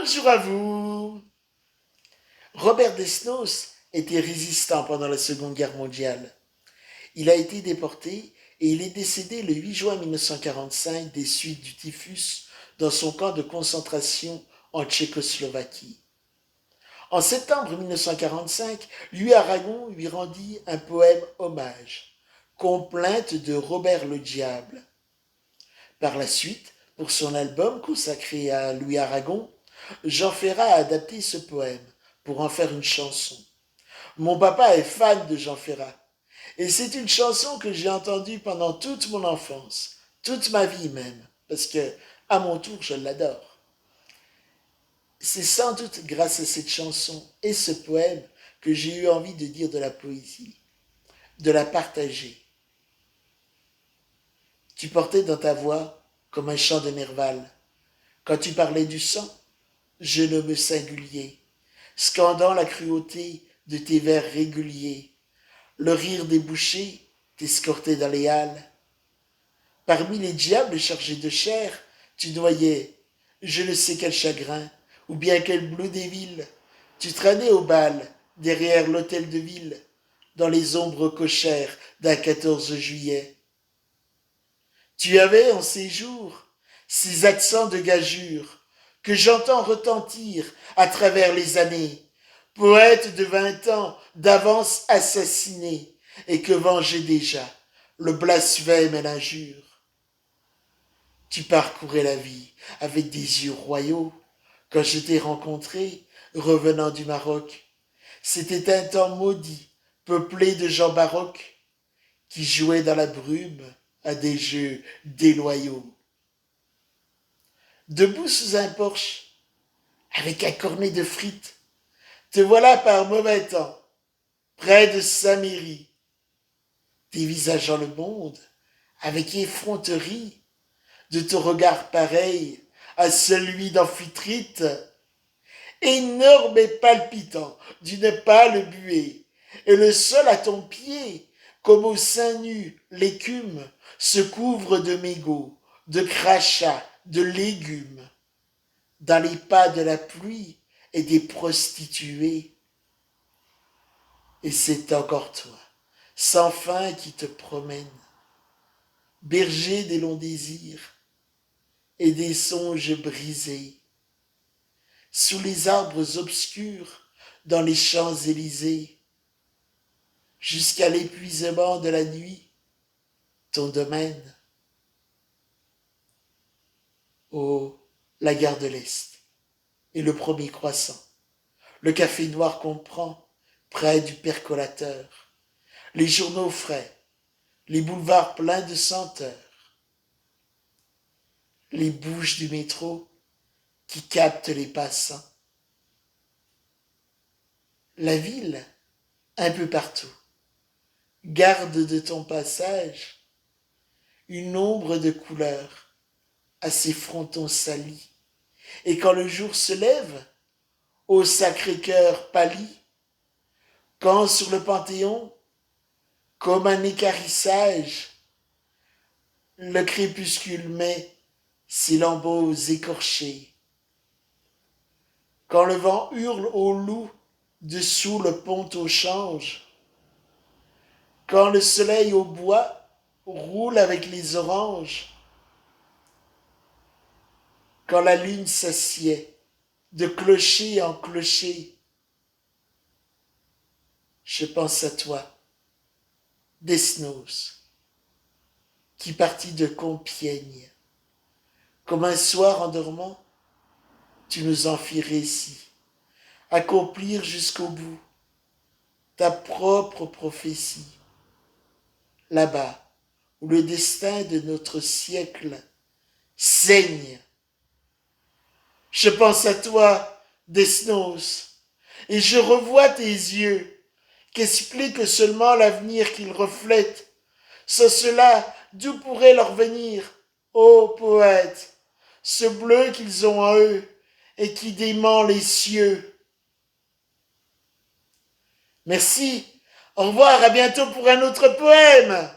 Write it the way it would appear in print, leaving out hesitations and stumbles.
Bonjour à vous. Robert Desnos était résistant pendant la Seconde Guerre mondiale. Il a été déporté et il est décédé le 8 juin 1945 des suites du typhus dans son camp de concentration en Tchécoslovaquie. En septembre 1945, Louis Aragon lui rendit un poème hommage, Complainte de Robert le Diable. Par la suite, pour son album consacré à Louis Aragon, Jean Ferrat a adapté ce poème pour en faire une chanson. Mon papa est fan de Jean Ferrat. Et c'est une chanson que j'ai entendue pendant toute mon enfance, toute ma vie même, parce que, à mon tour, je l'adore. C'est sans doute grâce à cette chanson et ce poème que j'ai eu envie de dire de la poésie, de la partager. Tu portais dans ta voix comme un chant de Nerval. Quand tu parlais du sang, jeune homme singulier, scandant la cruauté de tes vers réguliers, le rire des bouchers t'escortait dans les halles. Parmi les diables chargés de chair, tu noyais, je ne sais quel chagrin, ou bien quel bleu des villes. Tu traînais au bal, derrière l'hôtel de ville, dans les ombres cochères d'un 14 juillet. Tu avais en ces jours ces accents de gageure que j'entends retentir à travers les années, poète de 20 ans d'avance assassiné, et que vengeait déjà le blasphème et l'injure. Tu parcourais la vie avec des yeux royaux. Quand je t'ai rencontré, revenant du Maroc, c'était un temps maudit, peuplé de gens baroques, qui jouaient dans la brume à des jeux déloyaux. Debout sous un porche, avec un cornet de frites, te voilà par mauvais temps, près de Saint-Méry, dévisageant le monde avec effronterie de ton regard pareil à celui d'Amphitrite, énorme et palpitant d'une pâle buée, et le sol à ton pied, comme au sein nu, l'écume se couvre de mégots, de crachats, de légumes. Dans les pas de la pluie et des prostituées. Et c'est encore toi, sans fin qui te promène, berger des longs désirs et des songes brisés, sous les arbres obscurs, dans les Champs-Élysées, jusqu'à l'épuisement de la nuit, ton domaine. Oh, la gare de l'Est et le premier croissant, le café noir qu'on prend près du percolateur, les journaux frais, les boulevards pleins de senteurs, les bouches du métro qui captent les passants. La ville, un peu partout, garde de ton passage une ombre de couleur à ses frontons salis. Et quand le jour se lève, au Sacré-Cœur pâli, quand sur le Panthéon, comme un écarissage, le crépuscule met ses lambeaux écorchés, quand le vent hurle au loup dessous le pont au change, quand le soleil au bois roule avec les oranges, quand la lune s'assied de clocher en clocher, je pense à toi, Desnos, qui partit de Compiègne. Comme un soir en dormant, tu nous en fis récit, accomplir jusqu'au bout ta propre prophétie. Là-bas, où le destin de notre siècle saigne. Je pense à toi, Desnos, et je revois tes yeux, qu'explique seulement l'avenir qu'ils reflètent. Sans cela, d'où pourrait leur venir, ô poète, ce bleu qu'ils ont en eux et qui dément les cieux? Merci, au revoir, à bientôt pour un autre poème.